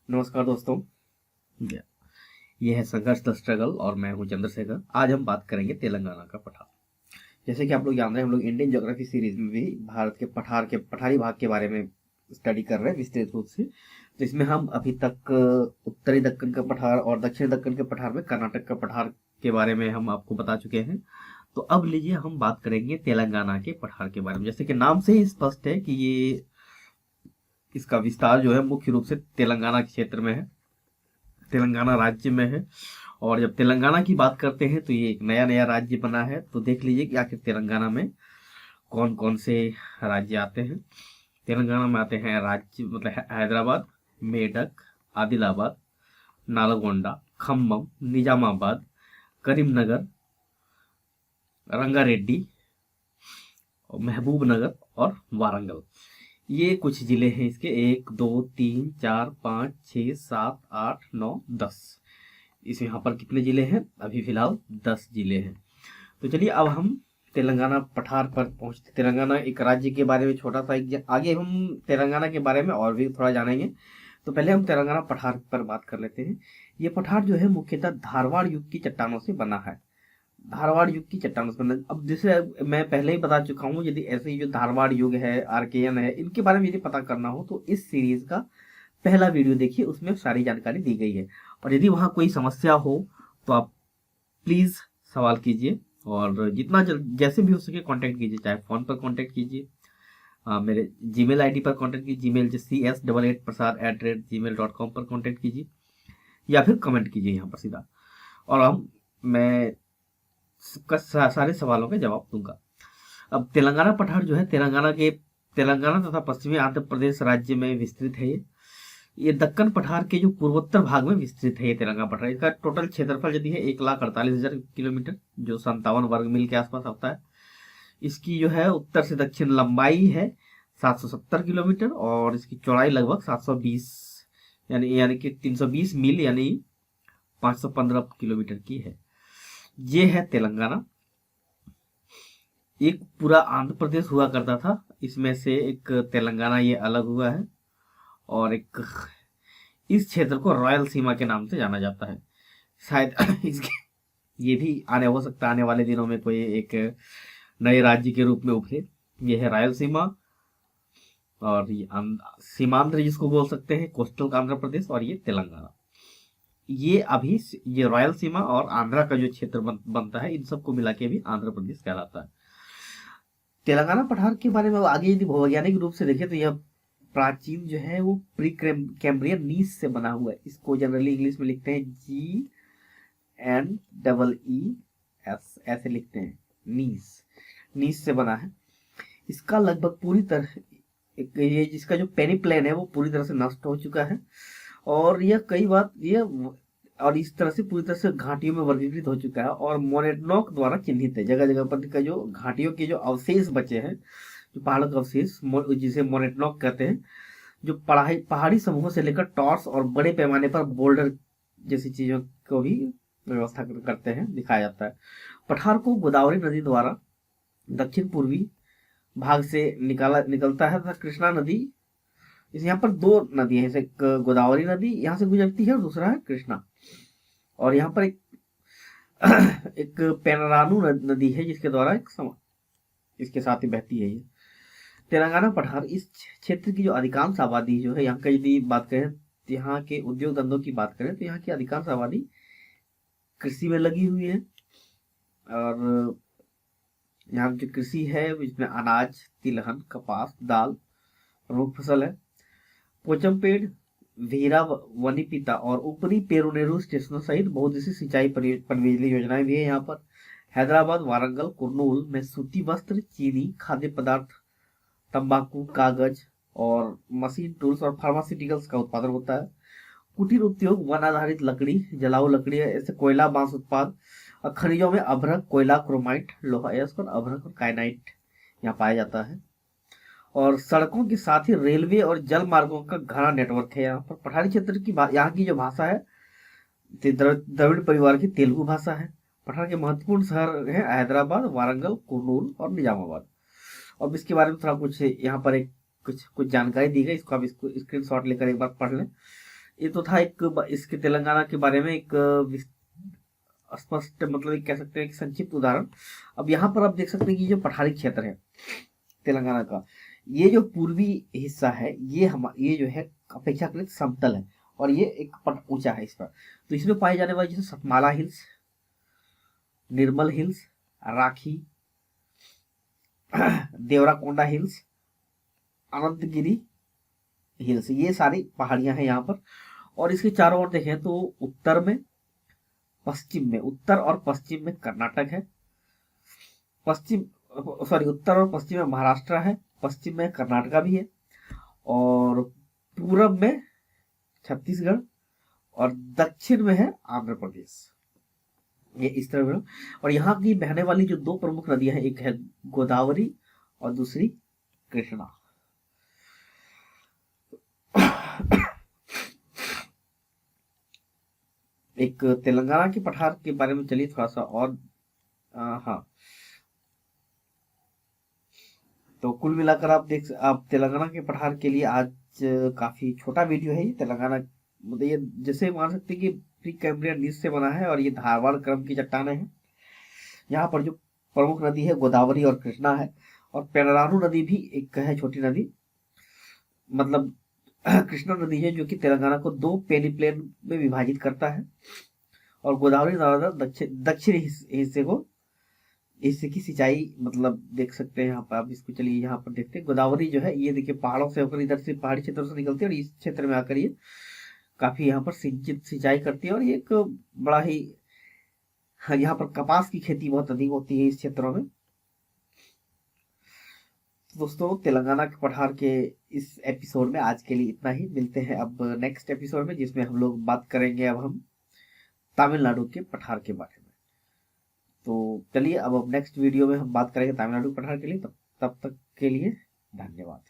नमस्कार दोस्तों। ये है संघर्ष द स्ट्रगल और मैं हूं चंद्रशेखर। आज हम बात करेंगे तेलंगाना का पठार। जैसे कि आप लोग जान रहे हैं, हम लोग इंडियन ज्योग्राफी सीरीज में भी भारत के पठारी भाग के बारे में स्टडी कर रहे हैं विस्तृत रूप से। तो इसमें हम अभी तक उत्तरी दक्कन का पठार और दक्षिण दक्कन के पठार में कर्नाटक का पठार के बारे में हम आपको बता चुके हैं। तो अब लीजिए हम बात करेंगे तेलंगाना के पठार के बारे में। जैसे कि नाम से ही स्पष्ट है कि ये इसका विस्तार जो है मुख्य रूप से तेलंगाना के क्षेत्र में है, तेलंगाना राज्य में है। और जब तेलंगाना की बात करते हैं तो ये एक नया नया राज्य बना है। तो देख लीजिए कि आखिर तेलंगाना में कौन कौन से राज्य आते हैं। तेलंगाना में आते हैं राज्य मतलब हैदराबाद, मेडक, आदिलाबाद, नालगोंडा, खम्मम, निजामाबाद, करीमनगर, रंगारेड्डी, महबूबनगर और वारंगल। ये कुछ जिले हैं इसके। 1 2 3 4 5 6 7 8 9 10। इस यहाँ पर कितने जिले हैं? अभी फिलहाल 10 जिले हैं। तो चलिए अब हम तेलंगाना पठार पर पहुंचते। तेलंगाना एक राज्य के बारे में छोटा सा आगे हम तेलंगाना के बारे में और भी थोड़ा जानेंगे। तो पहले हम तेलंगाना पठार पर बात कर लेते हैं। ये पठार जो है मुख्यतः धारवाड़ युग की चट्टानों से बना है। धारवाड़ युग की चट्टानों से बना। अब जैसे मैं पहले ही बता चुका हूँ, यदि ऐसे ही जो धारवाड़ युग है, आर्केयन है, इनके बारे में यदि पता करना हो तो इस सीरीज का पहला वीडियो देखिए, उसमें सारी जानकारी दी गई है। और यदि वहाँ कोई समस्या हो तो आप प्लीज सवाल कीजिए और जितना जैसे भी हो सके कांटेक्ट कीजिए, चाहे फोन पर कांटेक्ट कीजिए, मेरे जीमेल आईडी पर कांटेक्ट कीजिए, जीमेल CS88prasad@gmail.com पर कांटेक्ट कीजिए या फिर कमेंट कीजिए यहाँ पर सीधा, और मैं सारे सवालों के जवाब दूंगा। अब तेलंगाना पठार जो है तेलंगाना तथा पश्चिमी आंध्र प्रदेश राज्य में विस्तृत है। ये दक्कन पठार के जो पूर्वोत्तर भाग में विस्तृत है ये तेलंगाना पठार। इसका टोटल क्षेत्रफल यदि है 1,48,000 किलोमीटर, जो 57 वर्ग मील के आसपास आता है। इसकी जो है उत्तर से दक्षिण लंबाई है 770 किलोमीटर और इसकी चौड़ाई लगभग 720 यानी कि 320 मील यानी 515 किलोमीटर की है। ये है तेलंगाना। एक पूरा आंध्र प्रदेश हुआ करता था, इसमें से एक तेलंगाना ये अलग हुआ है और एक इस क्षेत्र को रॉयल सीमा के नाम से जाना जाता है। शायद इसके ये भी हो सकता है आने वाले दिनों में कोई एक नए राज्य के रूप में उभरे। ये है रॉयल सीमा और ये सीमांध्र जिसको बोल सकते हैं, कोस्टल आंध्र प्रदेश, और ये तेलंगाना। ये अभी ये रॉयल सीमा और आंध्रा का जो क्षेत्र बनता है, इन सबको मिला के भी आंध्र प्रदेश कहलाता है। तेलंगाना पठार के बारे में आगे यदि भौगोलिक रूप से देखें तो यह प्राचीन जो है वो प्री कैम्ब्रियन नीस से बना हुआ है। इसको जनरली इंग्लिश में लिखते हैं GNEES, ऐसे लिखते हैं। नीस से बना है। इसका लगभग पूरी तरह ये जिसका जो पेनिप्लेन है वो पूरी तरह से नष्ट हो चुका है और यह कई बार और इस तरह से पूरी तरह से घाटियों में वर्गीकृत हो चुका है और मोनेटनॉक द्वारा चिन्हित है। जगह जगह पर का जो घाटियों के जो अवशेष बचे हैं, जो पहाड़ों के अवशेष जिसे मोनेटनॉक कहते हैं, जो पहाड़ी समूहों से लेकर टॉर्स और बड़े पैमाने पर बोल्डर जैसी चीजों को भी व्यवस्था करते हैं, दिखाया जाता है। पठार को गोदावरी नदी द्वारा दक्षिण पूर्वी भाग से निकलता है तथा कृष्णा नदी, इस यहाँ पर 2 नदी है, एक गोदावरी नदी यहाँ से गुजरती है और दूसरा है कृष्णा। और यहाँ पर एक पेनरानू नदी है जिसके द्वारा इसके साथ ही बहती है ये। तेलंगाना पठार इस क्षेत्र की जो अधिकांश आबादी जो है यहाँ का, यदि बात करें यहाँ के उद्योग धंधों की बात करें तो यहाँ की अधिकांश आबादी कृषि में लगी हुई है। और यहाँ जो कृषि है इसमें अनाज, तिलहन, कपास, दाल प्रमुख फसल है। पोचमपेड़, वीरा, वनीपिता और ऊपरी पेरुनेरू स्टेशनों सहित बहुत सी सिंचाई पनबिजली योजनाएं भी है यहाँ पर। हैदराबाद, वारंगल, कुर्नूल में सूती वस्त्र, चीनी, खाद्य पदार्थ, तंबाकू, कागज और मशीन टूल्स और फार्मास्यूटिकल्स का उत्पादन होता है। कुटीर उद्योग, वन आधारित लकड़ी, जलाऊ लकड़ी, ऐसे कोयला, बांस उत्पाद, और खनिजों में अभ्रक, कोयला, क्रोमाइट, लोहा अयस्क और अभ्रक और काइनाइट यहाँ पाया जाता है। और सड़कों के साथ ही रेलवे और जल मार्गों का घना नेटवर्क है यहाँ पर। पठारी क्षेत्र की यहाँ की जो भाषा है द्रविड़ परिवार की तेलुगु भाषा है। पठार के महत्वपूर्ण शहर है हैदराबाद, वारंगल, कुर्नूल और निजामाबाद। अब इसके बारे में थोड़ा कुछ यहाँ पर कुछ जानकारी दी गई, इसको आप इसको स्क्रीनशॉट लेकर एक बार पढ़ लें। ये तो था एक इसके तेलंगाना के बारे में एक स्पष्ट मतलब एक कह सकते हैं कि संक्षिप्त उदाहरण। अब यहाँ पर आप देख सकते हैं कि जो पठारी क्षेत्र है तेलंगाना का, ये जो पूर्वी हिस्सा है ये जो है अपेक्षाकृत समतल है और ये एक पट ऊंचा है इस पर। तो इसमें पाए जाने वाले जैसे सतमाला हिल्स, निर्मल हिल्स, राखी, देवराकोंडा हिल्स, अनंतगिरी हिल्स, ये सारी पहाड़ियां हैं यहाँ पर। और इसके चारों ओर देखें तो उत्तर में, पश्चिम में, उत्तर और पश्चिम में कर्नाटक है, पश्चिम सॉरी उत्तर और पश्चिम में महाराष्ट्र है, पश्चिम में कर्नाटका भी है, और पूरब में छत्तीसगढ़, और दक्षिण में है आंध्र प्रदेश। ये इस तरह में। और यहाँ की बहने वाली जो दो प्रमुख नदियां हैं, एक है गोदावरी और दूसरी कृष्णा। एक तेलंगाना के पठार के बारे में चलिए थोड़ा सा और हाँ, तो कुल मिलाकर आप तेलंगाना के पठार के लिए आज काफी छोटा वीडियो है ये। तेलंगाना मतलब ये जैसे मान सकते हैं कि प्री कैम्ब्रियन नीज से बना है और ये धारवाड़ क्रम की चट्टानें हैं। यहाँ पर जो प्रमुख नदी है गोदावरी और कृष्णा है, और पेनरारू नदी भी एक है छोटी नदी, मतलब कृष्णा नदी है जो कि तेलंगाना को दो पेनिप्लेन में विभाजित करता है, और गोदावरी दक्षिणी हिस्से को, हिस्से की सिंचाई मतलब देख सकते हैं यहाँ पर आप इसको। चलिए यहाँ पर देखते हैं गोदावरी जो है ये देखिए पहाड़ों से होकर इधर से पहाड़ी क्षेत्रों से निकलती है और इस क्षेत्र में आकर ये काफी यहाँ पर सिंचित सिंचाई करती है, और ये एक बड़ा ही, हाँ, यहाँ पर कपास की खेती बहुत अधिक होती है इस क्षेत्रों में। तो दोस्तों तेलंगाना के पठार के इस एपिसोड में आज के लिए इतना ही। मिलते हैं अब नेक्स्ट एपिसोड में, जिसमें हम लोग बात करेंगे अब हम तमिलनाडु के पठार के बारे में। तो चलिए अब नेक्स्ट वीडियो में हम बात करेंगे तमिलनाडु के पठार के लिए। तब तक के लिए धन्यवाद।